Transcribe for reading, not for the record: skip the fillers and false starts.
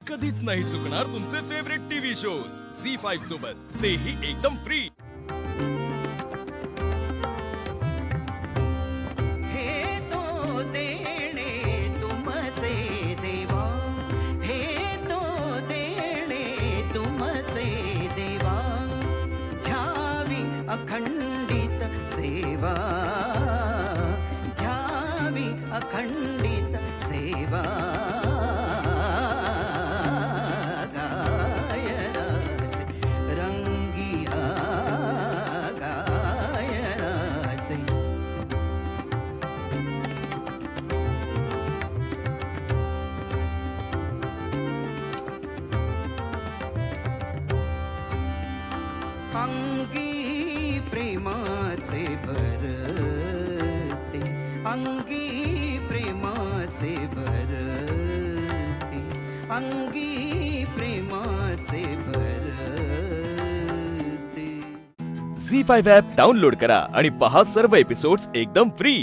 कधीच नाही चुकणार तुमचे फेवरेट टीव्ही शोज झी5 सोबत, तेही एकदम फ्री। हे तो देणे तुमचे देवा, हे तो देणे तुमचे देवा, घ्यावी अखंडित सेवा, घ्यावी अखंडित सेवा। अंगी प्रेमाचे भरते, अंगी प्रेमाचे भरते, अंगी प्रेमाचे भरते। झी5 ॲप डाउनलोड करा आणि पहा सर्व एपिसोड्स एकदम फ्री।